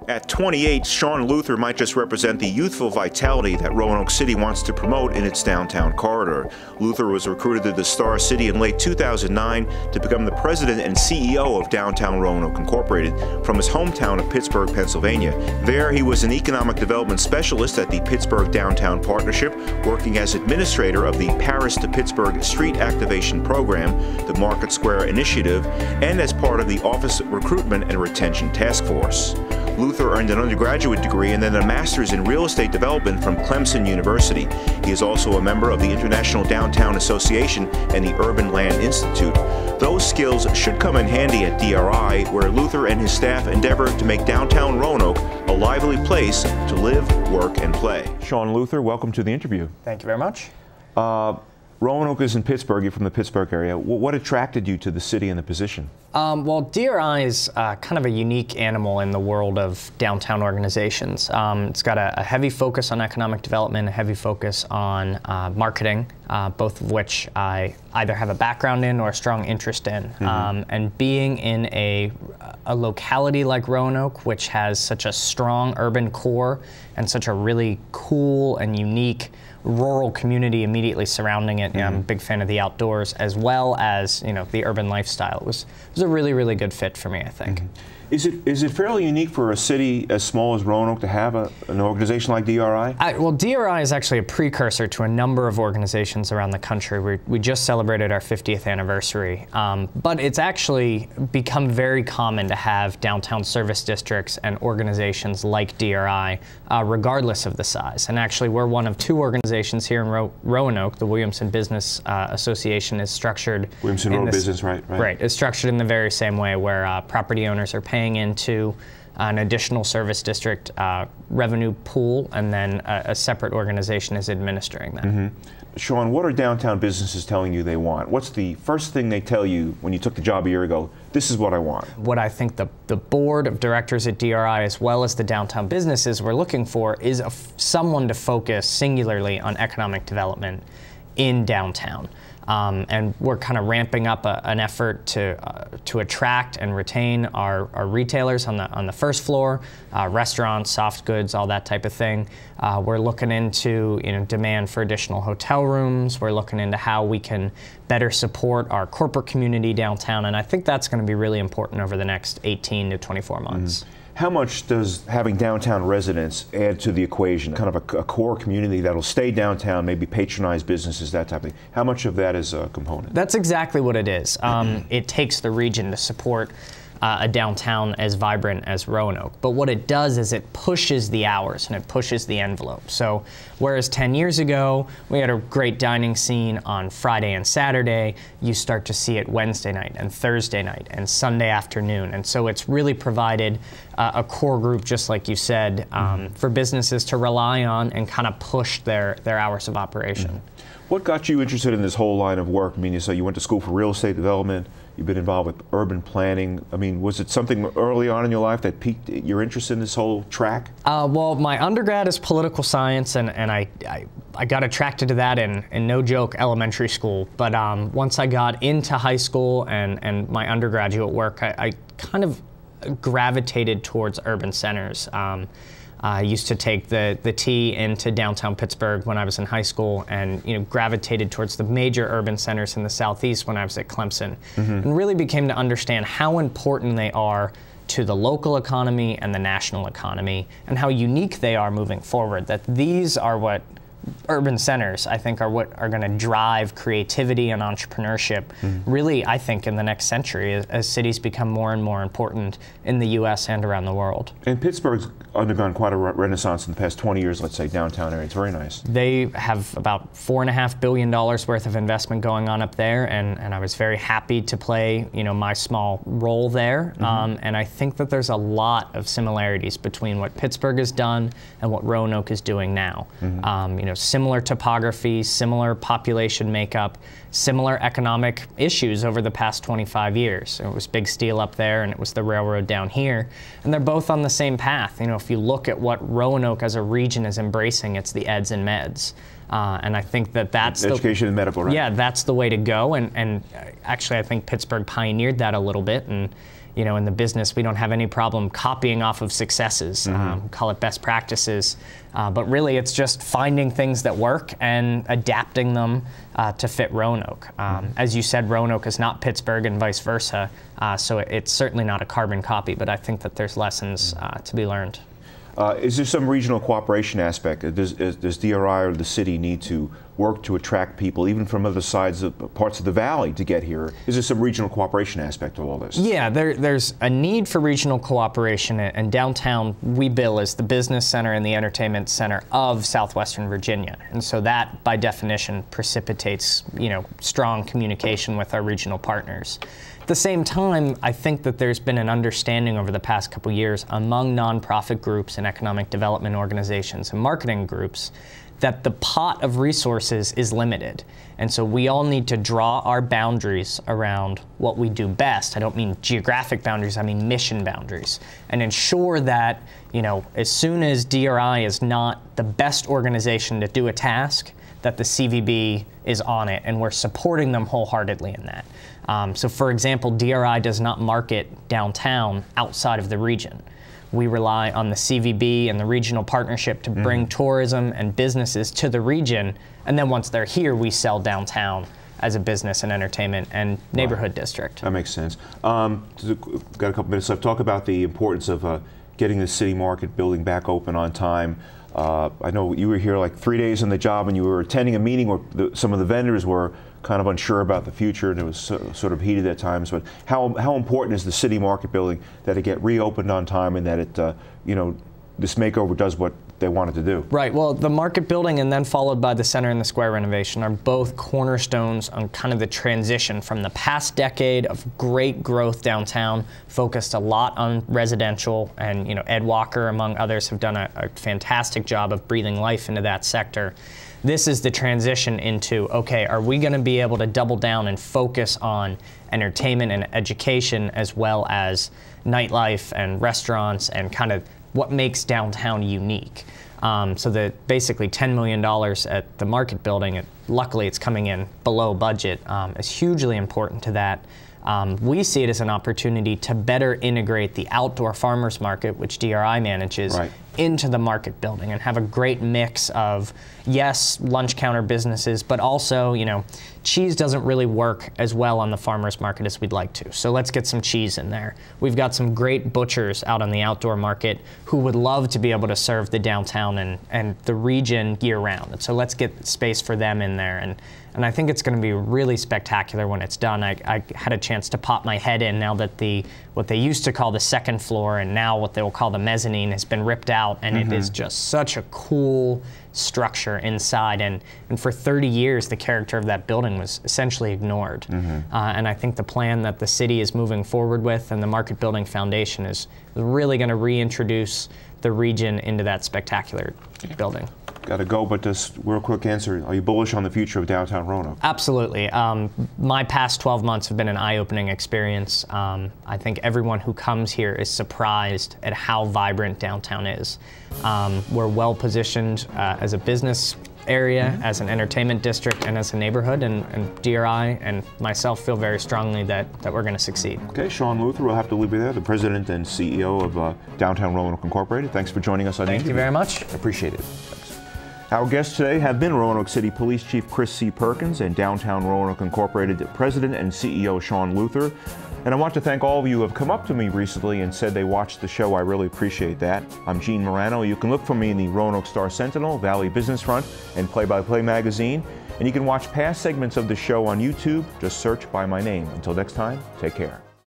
At 28, Sean Luther might just represent the youthful vitality that Roanoke City wants to promote in its downtown corridor. Luther was recruited to the Star City in late 2009 to become the president and CEO of Downtown Roanoke Incorporated from his hometown of Pittsburgh, Pennsylvania. There, he was an economic development specialist at the Pittsburgh Downtown Partnership, working as administrator of the Paris to Pittsburgh Street Activation Program, the Market Square Initiative, and as part of the Office Recruitment and Retention Task Force. Luther earned an undergraduate degree and then a master's in real estate development from Clemson University. He is also a member of the International Downtown Association and the Urban Land Institute. Those skills should come in handy at DRI, where Luther and his staff endeavor to make downtown Roanoke a lively place to live, work, and play. Sean Luther, welcome to the interview. Thank you very much. Roanoke is in Pittsburgh. You're from the Pittsburgh area. What attracted you to the city and the position? Well, DRI is kind of a unique animal in the world of downtown organizations. It's got a heavy focus on economic development, a heavy focus on marketing, both of which I either have a background in or a strong interest in. And being in a locality like Roanoke, which has such a strong urban core and such a really cool and unique rural community immediately surrounding it. I'm a big fan of the outdoors, as well as the urban lifestyle. It was a really, really good fit for me, I think. Is it fairly unique for a city as small as Roanoke to have an organization like DRI? Well, DRI is actually a precursor to a number of organizations around the country. We just celebrated our 50th anniversary, but it's actually become very common to have downtown service districts and organizations like DRI, regardless of the size. And actually, we're one of two organizations here in Roanoke. The Williamson Business Association is structured. Williamson Road Business, right? Right. It's structured in the very same way, where property owners are paying into an additional service district revenue pool, and then a separate organization is administering that. Sean, what are downtown businesses telling you they want? What's the first thing they tell you when you took the job a year ago? This is what I want. What I think the board of directors at DRI, as well as the downtown businesses, we're looking for is someone to focus singularly on economic development in downtown. And we're kind of ramping up an effort to attract and retain our retailers on the first floor, restaurants, soft goods, all that type of thing. We're looking into demand for additional hotel rooms. We're looking into how we can better support our corporate community downtown, and I think that's going to be really important over the next 18 to 24 months. How much does having downtown residents add to the equation? Kind of a core community that'll stay downtown, maybe patronize businesses, that type of thing. How much of that is a component? That's exactly what it is. It takes the region to support a downtown as vibrant as Roanoke. But what it does is it pushes the hours and it pushes the envelope. So whereas 10 years ago, we had a great dining scene on Friday and Saturday, you start to see it Wednesday night and Thursday night and Sunday afternoon. And so it's really provided a core group, just like you said, for businesses to rely on and kind of push their hours of operation. What got you interested in this whole line of work? I mean, you went to school for real estate development. You've been involved with urban planning. I mean, was it something early on in your life that piqued your interest in this whole track? Well, my undergrad is political science, and I got attracted to that in no joke, elementary school. But once I got into high school and my undergraduate work, I kind of gravitated towards urban centers. I used to take the T into downtown Pittsburgh when I was in high school, and gravitated towards the major urban centers in the southeast when I was at Clemson, and really became to understand how important they are to the local economy and the national economy, and how unique they are moving forward. That these are what urban centers, I think, are what are going to drive creativity and entrepreneurship, really, I think, in the next century as cities become more and more important in the U.S. and around the world. And Pittsburgh's undergone quite a renaissance in the past 20 years, let's say, downtown area. It's very nice. They have about $4.5 billion worth of investment going on up there, and I was very happy to play, my small role there. And I think that there's a lot of similarities between what Pittsburgh has done and what Roanoke is doing now. Similar topography, similar population makeup, similar economic issues over the past 25 years. It was big steel up there, and it was the railroad down here, and they're both on the same path. If you look at what Roanoke as a region is embracing, it's the eds and meds. And I think that's education and medical, right? Yeah, that's the way to go. And actually, I think Pittsburgh pioneered that a little bit. And you know, in the business, we don't have any problem copying off of successes, call it best practices. But really, it's just finding things that work and adapting them to fit Roanoke. As you said, Roanoke is not Pittsburgh and vice versa, so it's certainly not a carbon copy, but I think that there's lessons to be learned. Is there some regional cooperation aspect? Does DRI or the city need to work to attract people, even from other sides of parts of the valley, to get here? Is there some regional cooperation aspect to all this? Yeah, there's a need for regional cooperation, and downtown we bill as the business center and the entertainment center of southwestern Virginia, and so that, by definition, precipitates, you know, strong communication with our regional partners. At the same time, I think that there's been an understanding over the past couple years among nonprofit groups and economic development organizations and marketing groups that the pot of resources is limited. And so we all need to draw our boundaries around what we do best. I don't mean geographic boundaries, I mean mission boundaries. And ensure that, you know, as soon as DRI is not the best organization to do a task, that the CVB is on it, and we're supporting them wholeheartedly in that. So for example, DRI does not market downtown outside of the region. We rely on the CVB and the regional partnership to bring tourism and businesses to the region, and then once they're here, we sell downtown as a business and entertainment and neighborhood district. That makes sense. Got a couple minutes left. Talk about the importance of getting the city market building back open on time. I know you were here like 3 days on the job, and you were attending a meeting where some of the vendors were kind of unsure about the future, and it was sort of heated at times. But how important is the city market building, that it get reopened on time, and that it, you know, this makeover does what they wanted to do? Right. Well, the market building and then followed by the center and the square renovation are both cornerstones on kind of the transition from the past decade of great growth downtown, focused a lot on residential, and, you know, Ed Walker, among others, have done a fantastic job of breathing life into that sector. This is the transition into, okay, are we going to be able to double down and focus on entertainment and education, as well as nightlife and restaurants, and kind of what makes downtown unique? So that basically $10 million at the market building, luckily it's coming in below budget, is hugely important to that. We see it as an opportunity to better integrate the outdoor farmers market, which DRI manages, into the market building, and have a great mix of, yes, lunch counter businesses, but also, you know, cheese doesn't really work as well on the farmers market as we'd like to. So let's get some cheese in there. We've got some great butchers out on the outdoor market who would love to be able to serve the downtown and the region year round. And so let's get space for them in there. And I think it's going to be really spectacular when it's done. I had a chance to pop my head in now that what they used to call the second floor, and now what they will call the mezzanine, has been ripped out, and it is just such a cool structure inside. And for 30 years, the character of that building was essentially ignored. And I think the plan that the city is moving forward with, and the Market Building Foundation, is really going to reintroduce the region into that spectacular building. Got to go, but just real quick answer, are you bullish on the future of downtown Roanoke? Absolutely. My past 12 months have been an eye-opening experience. I think everyone who comes here is surprised at how vibrant downtown is. We're well positioned as a business area, as an entertainment district, and as a neighborhood, and DRI and myself feel very strongly that we're going to succeed. Okay, Sean Luther, we'll have to leave you there, the president and CEO of Downtown Roanoke Incorporated. Thanks for joining us on the interview. Thank you very much. I appreciate it. Thanks. Our guests today have been Roanoke City Police Chief Chris C. Perkins and Downtown Roanoke Incorporated President and CEO Sean Luther. And I want to thank all of you who have come up to me recently and said they watched the show. I really appreciate that. I'm Gene Marrano. You can look for me in the Roanoke Star-Sentinel, Valley Business Front, and Play-by-Play magazine. And you can watch past segments of the show on YouTube. Just search by my name. Until next time, take care.